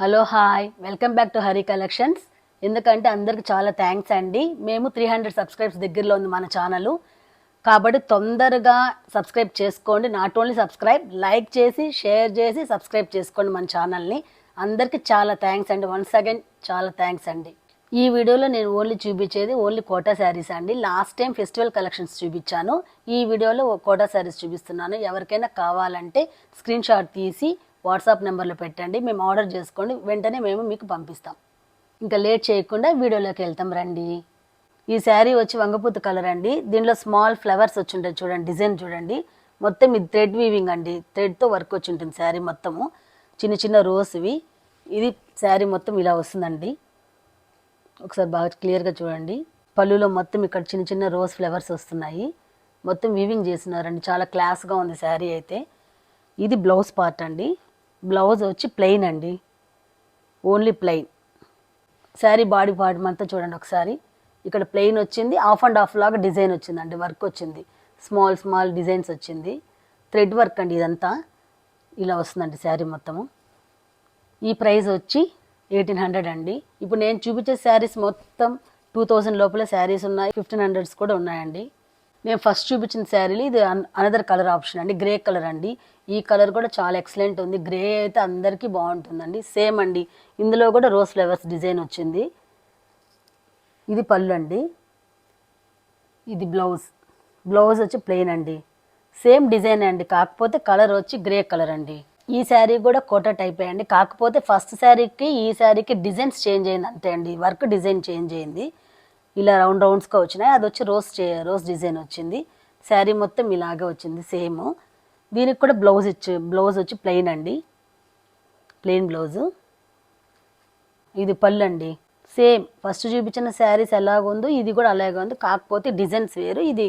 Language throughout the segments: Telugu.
Hello hi welcome back to Hari collections. ఎందుకంటే అందరికి చాలా థ్యాంక్స్ అండి. మేము 300 సబ్స్క్రైబ్స్ దగ్గరలో ఉంది మన ఛానల్, కాబట్టి తొందరగా సబ్స్క్రైబ్ చేసుకోండి. నాట్ ఓన్లీ సబ్స్క్రైబ్, లైక్ చేసి షేర్ చేసి సబ్స్క్రైబ్ చేసుకోండి మన ఛానల్ని. అందరికీ చాలా థ్యాంక్స్ అండి. వన్స్ అగైన్ చాలా థ్యాంక్స్ అండి. ఈ వీడియోలో నేను చూపించేది ఓన్లీ కోటా శారీస్ అండి. లాస్ట్ టైం ఫెస్టివల్ కలెక్షన్స్ చూపించాను. ఈ వీడియోలో కోటా శారీస్ చూపిస్తున్నాను. ఎవరికైనా కావాలంటే స్క్రీన్ షాట్ తీసి వాట్సాప్ నెంబర్లో పెట్టండి, మేము ఆర్డర్ చేసుకోండి, వెంటనే మేము మీకు పంపిస్తాం. ఇంకా లేట్ చేయకుండా వీడియోలోకి వెళ్తాం రండి. ఈ శారీ వచ్చి వంగపూత కలర్ అండి. దీనిలో స్మాల్ ఫ్లవర్స్ వచ్చి ఉంటాయి చూడండి, డిజైన్ చూడండి. మొత్తం ఇది థ్రెడ్ వీవింగ్ అండి, థ్రెడ్తో వర్క్ వచ్చి ఉంటుంది శారీ మొత్తము. చిన్న చిన్న రోస్వి. ఇది శారీ మొత్తం ఇలా వస్తుందండి. ఒకసారి బాగా క్లియర్గా చూడండి. పళ్ళులో మొత్తం ఇక్కడ చిన్న చిన్న రోజ్ ఫ్లవర్స్ వస్తున్నాయి. మొత్తం వీవింగ్ చేస్తున్నారండి, చాలా క్లాస్గా ఉంది శారీ అయితే. ఇది బ్లౌజ్ పార్ట్ అండి. బ్లౌజ్ వచ్చి ప్లెయిన్ అండి, only plain. Sari body part అంతా చూడండి ఒకసారి. ఇక్కడ ప్లెయిన్ వచ్చింది, ఆఫ్ అండ్ ఆఫ్ లాగా డిజైన్ వచ్చిందండి, వర్క్ వచ్చింది, స్మాల్ స్మాల్ డిజైన్స్ వచ్చింది. థ్రెడ్ వర్క్ అండి ఇదంతా. ఇలా వస్తుందండి శారీ మొత్తము. ఈ ప్రైస్ వచ్చి 1800 అండి. ఇప్పుడు నేను చూపించే శారీస్ మొత్తం 2000 లోపల శారీస్ ఉన్నాయి, 1500s కూడా ఉన్నాయండి. నేను ఫస్ట్ చూపించిన శారీలు ఇది అనదర్ కలర్ ఆప్షన్ అండి, గ్రే కలర్ అండి. ఈ కలర్ కూడా చాలా ఎక్సలెంట్ ఉంది. గ్రే అయితే అందరికీ బాగుంటుందండి. సేమ్ అండి, ఇందులో కూడా రోజ్ ఫ్లవర్స్ డిజైన్ వచ్చింది. ఇది పళ్ళు అండి, ఇది బ్లౌజ్. బ్లౌజ్ వచ్చి ప్లెయిన్ అండి, సేమ్ డిజైన్ అండి, కాకపోతే కలర్ వచ్చి గ్రే కలర్ అండి. ఈ శారీ కూడా కోటా టైప్ అండి, కాకపోతే ఫస్ట్ శారీకి ఈ శారీకి డిజైన్స్ చేంజ్ అయింది అంతే అండి, వర్క్ డిజైన్ చేంజ్ అయింది. ఇలా రౌండ్ రౌండ్స్గా వచ్చినాయి. అది వచ్చి రోజ్ డిజైన్ వచ్చింది. శారీ మొత్తం ఇలాగే వచ్చింది సేమ్. దీనికి కూడా బ్లౌజ్ వచ్చి ప్లెయిన్ అండి, ప్లెయిన్ బ్లౌజు. ఇది పళ్ళు అండి. సేమ్ ఫస్ట్ చూపించిన శారీస్ ఎలాగుందో ఇది కూడా అలాగే ఉంది, కాకపోతే డిజైన్స్ వేరు. ఇది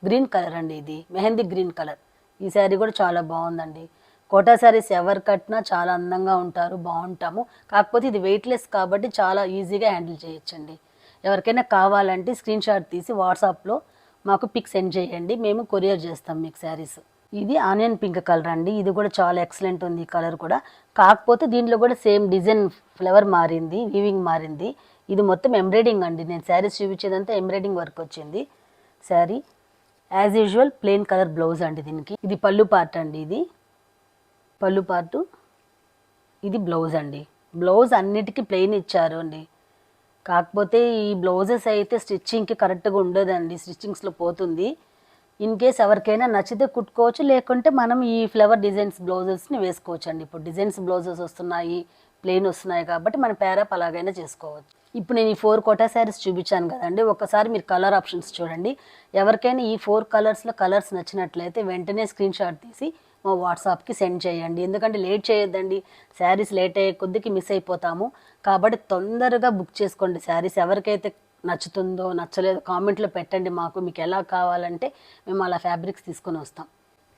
గ్రీన్ కలర్ అండి, ఇది మెహందీ గ్రీన్ కలర్. ఈ శారీ కూడా చాలా బాగుందండి. కోటా శారీస్ ఎవరు కట్టినా చాలా అందంగా ఉంటారు, బాగుంటాము. కాకపోతే ఇది వెయిట్లెస్ కాబట్టి చాలా ఈజీగా హ్యాండిల్ చేయొచ్చండి. ఎవరికైనా కావాలంటే స్క్రీన్ షాట్ తీసి వాట్సాప్లో మాకు పిక్ సెండ్ చేయండి, మేము కొరియర్ చేస్తాం మీకు శారీస్. ఇది ఆనియన్ పింక్ కలర్ అండి. ఇది కూడా చాలా ఎక్సలెంట్ ఉంది ఈ కలర్ కూడా, కాకపోతే దీంట్లో కూడా సేమ్ డిజైన్ ఫ్లవర్ మారింది, వీవింగ్ మారింది. ఇది మొత్తం ఎంబ్రాయిడింగ్ అండి. నేను శారీస్ చూపించేదంతా ఎంబ్రాయిడింగ్ వర్క్ వచ్చింది sari. As usual plain colour blouse అండి దీనికి. ఇది పళ్ళు పార్ట్ అండి, ఇది పళ్ళు పార్టు. ఇది బ్లౌజ్ అండి. బ్లౌజ్ అన్నిటికీ ప్లెయిన్ ఇచ్చారు అండి, కాకపోతే ఈ బ్లౌజెస్ అయితే స్టిచ్చింగ్కి కరెక్ట్గా ఉండదండి, స్టిచ్చింగ్స్లో పోతుంది. ఇన్ కేస్ ఎవరికైనా నచ్చితే కుట్టుకోవచ్చు, లేకుంటే మనం ఈ ఫ్లవర్ డిజైన్స్ బ్లౌజెస్ని వేసుకోవచ్చు అండి. ఇప్పుడు డిజైన్స్ బ్లౌజెస్ వస్తున్నాయి, ప్లెయిన్ వస్తున్నాయి, కాబట్టి మన పేరప్ అలాగైనా చేసుకోవచ్చు. ఇప్పుడు నేను ఈ 4 కోటా శారీస్ చూపించాను కదండి, ఒకసారి మీరు కలర్ ఆప్షన్స్ చూడండి. ఎవరికైనా ఈ 4 కలర్స్లో కలర్స్ నచ్చినట్లయితే వెంటనే స్క్రీన్ షాట్ తీసి మా వాట్సాప్కి సెండ్ చేయండి. ఎందుకంటే లేట్ చేయొద్దండి, శారీస్ లేట్ అయ్యే కొద్దికి మిస్ అయిపోతాము. కాబట్టి తొందరగా బుక్ చేసుకోండి శారీస్. ఎవరికైతే నచ్చుతుందో నచ్చలేదో కామెంట్లో పెట్టండి మాకు, మీకు ఎలా కావాలంటే మేము అలా ఫ్యాబ్రిక్స్ తీసుకొని వస్తాం.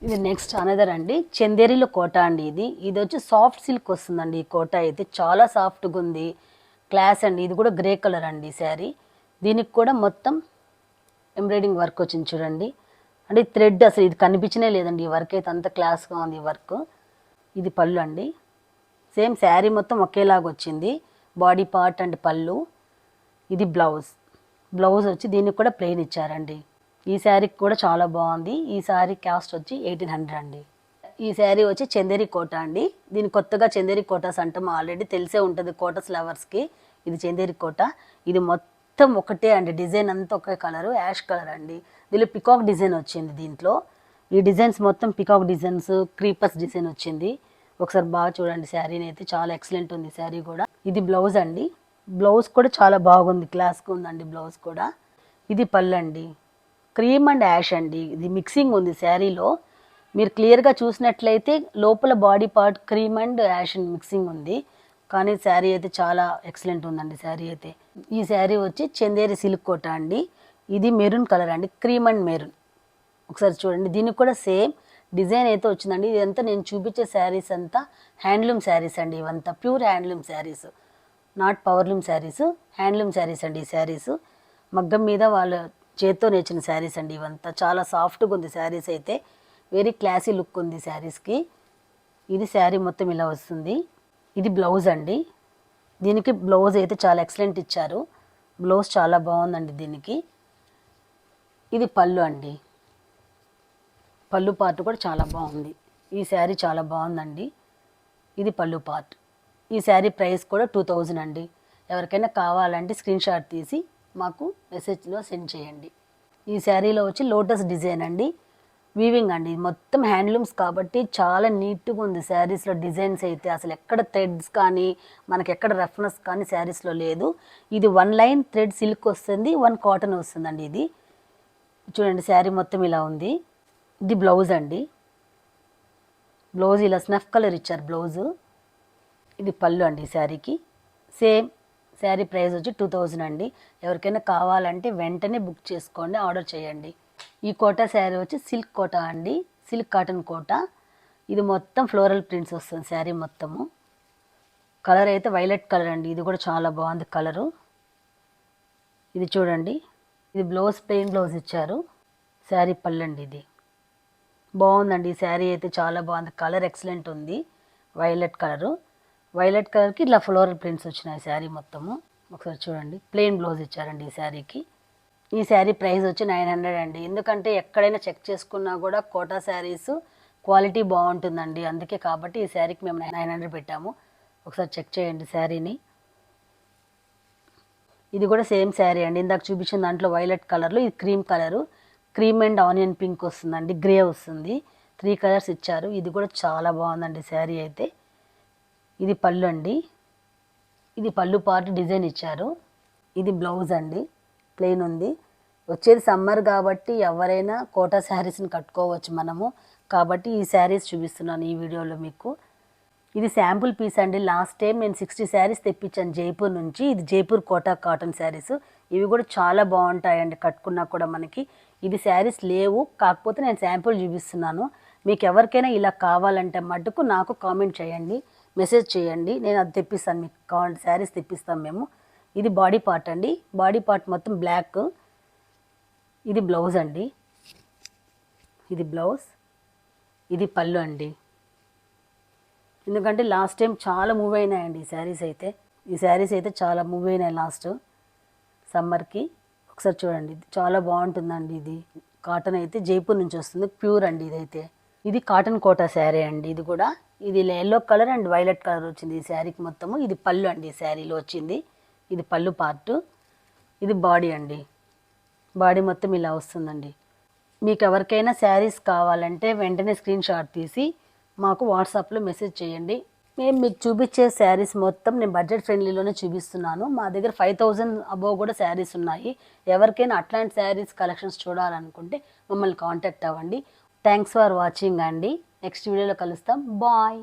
ఇది నెక్స్ట్ అనదర్ అండి, చందేరిలో కోటా అండి. ఇది వచ్చి సాఫ్ట్ సిల్క్ వస్తుందండి. ఈ కోటా అయితే చాలా సాఫ్ట్గా ఉంది, క్లాస్ అండి. ఇది కూడా గ్రే కలర్ అండి శారీ. దీనికి కూడా మొత్తం ఎంబ్రాయిడింగ్ వర్క్ వచ్చింది చూడండి. అంటే థ్రెడ్ అసలు ఇది కనిపించనే లేదండి, ఈ వర్క్ అయితే అంత క్లాస్గా ఉంది ఈ వర్క్. ఇది పళ్ళు అండి. సేమ్ శారీ మొత్తం ఒకేలాగా వచ్చింది, బాడీ పార్ట్ అండ్ పళ్ళు. ఇది బ్లౌజ్ వచ్చి దీనికి కూడా ప్లెయిన్ ఇచ్చారండి. ఈ శారీకి కూడా చాలా బాగుంది. ఈ శారీ కాస్ట్ వచ్చి 1800 అండి. ఈ శారీ వచ్చి చందేరి కోటా అండి. దీని కొత్తగా చందేరి కోటాస్ అంటాం, ఆల్రెడీ తెలిసే ఉంటుంది కోటాస్ లవర్స్కి. ఇది చందేరి కోటా. ఇది మొత్తం ఒకటే అండి, డిజైన్ అంతా ఒకే కలరు, యాష్ కలర్ అండి. దీనిలో పికాక్ డిజైన్ వచ్చింది. దీంట్లో ఈ డిజైన్స్ మొత్తం పికాక్ డిజైన్స్, క్రీపర్స్ డిజైన్ వచ్చింది. ఒకసారి బాగా చూడండి శారీని అయితే, చాలా ఎక్సలెంట్ ఉంది శారీ కూడా. ఇది బ్లౌజ్ అండి. బ్లౌజ్ కూడా చాలా బాగుంది, క్లాస్గా ఉందండి బ్లౌజ్ కూడా. ఇది పళ్ళు అండి, క్రీమ్ అండ్ యాష్ అండి. ఇది మిక్సింగ్ ఉంది శారీలో, మీరు క్లియర్గా చూసినట్లయితే లోపల body part cream and ash mixing ఉంది. కానీ శారీ అయితే చాలా ఎక్సలెంట్ ఉందండి శారీ అయితే. ఈ శారీ వచ్చి చందేరి సిల్క్ కోటా అండి. ఇది మెరూన్ కలర్ అండి, క్రీమ్ అండ్ మెరూన్. ఒకసారి చూడండి, దీనికి కూడా సేమ్ డిజైన్ అయితే వచ్చిందండి. ఇదంతా నేను చూపించే శారీస్ అంతా హ్యాండ్లూమ్ శారీస్ అండి. ఇవంతా pure handloom saris, not powerloom saris, handloom saris అండి. ఈ శారీస్ మగ్గం మీద వాళ్ళ చేత్తో నేర్చిన శారీస్ అండి. ఇవంతా చాలా సాఫ్ట్గా ఉంది శారీస్ అయితే, వెరీ క్లాసీ లుక్ ఉంది శారీస్కి. ఇది శారీ మొత్తం ఇలా వస్తుంది. ఇది బ్లౌజ్ అండి. దీనికి బ్లౌజ్ అయితే చాలా ఎక్సలెంట్ ఇచ్చారు. బ్లౌజ్ చాలా బాగుందండి దీనికి. ఇది పళ్ళు అండి. పళ్ళు పార్ట్ కూడా చాలా బాగుంది. ఈ శారీ చాలా బాగుందండి. ఇది పళ్ళు పార్ట్. ఈ శారీ ప్రైస్ కూడా 2000 అండి. ఎవరికైనా కావాలంటే స్క్రీన్ షాట్ తీసి మాకు మెసేజ్లో సెండ్ చేయండి. ఈ శారీలో వచ్చి లోటస్ డిజైన్ అండి. వీవింగ్ అండి. మొత్తం హ్యాండ్లూమ్స్ కాబట్టి చాలా నీట్గా ఉంది శారీస్లో. డిజైన్స్ అయితే అసలు ఎక్కడ థ్రెడ్స్ కానీ మనకి ఎక్కడ రఫ్నెస్ కానీ శారీస్లో లేదు. ఇది 1 లైన్ థ్రెడ్ సిల్క్ వస్తుంది, 1 కాటన్ వస్తుందండి. ఇది చూడండి శారీ మొత్తం ఇలా ఉంది. ఇది బ్లౌజ్ అండి. బ్లౌజ్ ఇలా స్నఫ్ కలర్ ఇచ్చారు బ్లౌజు. ఇది పళ్ళు అండి శారీకి. సేమ్ శారీ ప్రైస్ వచ్చి 2000 అండి. ఎవరికైనా కావాలంటే వెంటనే బుక్ చేసుకోండి, ఆర్డర్ చేయండి. ఈ కోటా శారీ వచ్చి సిల్క్ కోటా అండి. Silk cotton Kota. ఇది మొత్తం ఫ్లోరల్ ప్రింట్స్ వస్తుంది శారీ మొత్తము. కలర్ అయితే వైలెట్ కలర్ అండి. ఇది కూడా చాలా బాగుంది కలరు. ఇది చూడండి. ఇది బ్లౌజ్ ప్లెయిన్ బ్లౌజ్ ఇచ్చారు. శారీ పళ్ళు అండి. ఇది బాగుందండి. ఈ శారీ అయితే చాలా బాగుంది. కలర్ ఎక్సలెంట్ ఉంది. Violet colour. వైలెట్ కలర్కి ఇట్లా ఫ్లోరల్ ప్రింట్స్ వచ్చినాయి శారీ మొత్తము. ఒకసారి చూడండి. ప్లెయిన్ బ్లౌజ్ ఇచ్చారండి ఈ శారీకి. ఈ శారీ ప్రైస్ వచ్చి 900 అండి. ఎందుకంటే ఎక్కడైనా చెక్ చేసుకున్నా కూడా కోటా శారీస్ క్వాలిటీ బాగుంటుందండి. అందుకే కాబట్టి ఈ శారీకి మేము 900 పెట్టాము. ఒకసారి చెక్ చేయండి శారీని. ఇది కూడా సేమ్ శారీ అండి. ఇందాక చూపించిన దాంట్లో వైలెట్ కలర్లో ఇది cream colour. Cream and onion pink వస్తుందండి. గ్రే వస్తుంది. 3 కలర్స్ ఇచ్చారు. ఇది కూడా చాలా బాగుందండి శారీ అయితే. ఇది పళ్ళు అండి. ఇది పళ్ళు పార్ట్ డిజైన్ ఇచ్చారు. ఇది బ్లౌజ్ అండి. ప్లెయిన్ ఉంది. వచ్చేది సమ్మర్ కాబట్టి ఎవరైనా కోటా శారీస్ని కట్టుకోవచ్చు మనము. కాబట్టి ఈ శారీస్ చూపిస్తున్నాను ఈ వీడియోలో మీకు. ఇది శాంపుల్ పీస్ అండి. లాస్ట్ టైం నేను 60 శారీస్ తెప్పించాను జైపూర్ నుంచి. ఇది జైపూర్ కోటా కాటన్ శారీస్. ఇవి కూడా చాలా బాగుంటాయండి కట్టుకున్నా కూడా మనకి. ఇది శారీస్ లేవు, కాకపోతే నేను శాంపుల్ చూపిస్తున్నాను. మీకు ఎవరికైనా ఇలా కావాలంటే మటుకు నాకు కామెంట్ చేయండి, మెసేజ్ చేయండి. నేను అది తెప్పిస్తాను, మీకు కావాలంటే శారీస్ తెప్పిస్తాం మేము. ఇది బాడీ పార్ట్ అండి. బాడీ పార్ట్ మొత్తం బ్లాక్. ఇది బ్లౌజ్ అండి. ఇది బ్లౌజ్. ఇది పళ్ళు అండి. ఎందుకంటే లాస్ట్ టైం చాలా మూవ్ అయినాయండి ఈ శారీస్ అయితే. ఈ శారీస్ అయితే చాలా మూవ్ అయినాయి లాస్ట్ సమ్మర్కి. ఒకసారి చూడండి. ఇది చాలా బాగుంటుందండి. ఇది కాటన్ అయితే జైపూర్ నుంచి వస్తుంది. ప్యూర్ అండి ఇదైతే. ఇది కాటన్ కోటా శారీ అండి. ఇది కూడా ఇది yellow colour and violet colour వచ్చింది ఈ శారీకి మొత్తము. ఇది పళ్ళు అండి ఈ శారీలో వచ్చింది. ఇది పళ్ళు పార్టు. ఇది బాడీ అండి. బాడీ మొత్తం ఇలా వస్తుందండి. మీకు ఎవరికైనా శారీస్ కావాలంటే వెంటనే స్క్రీన్ షాట్ తీసి మాకు వాట్సాప్లో మెసేజ్ చేయండి. మేము మీకు చూపించే శారీస్ మొత్తం నేను బడ్జెట్ ఫ్రెండ్లీలోనే చూపిస్తున్నాను. మా దగ్గర 5000 అబోవ్ కూడా శారీస్ ఉన్నాయి. ఎవరికైనా అట్లాంటి శారీస్ కలెక్షన్స్ చూడాలనుకుంటే మమ్మల్ని కాంటాక్ట్ అవ్వండి. థ్యాంక్స్ ఫర్ వాచింగ్ అండి. నెక్స్ట్ వీడియోలో కలుస్తాం. బాయ్.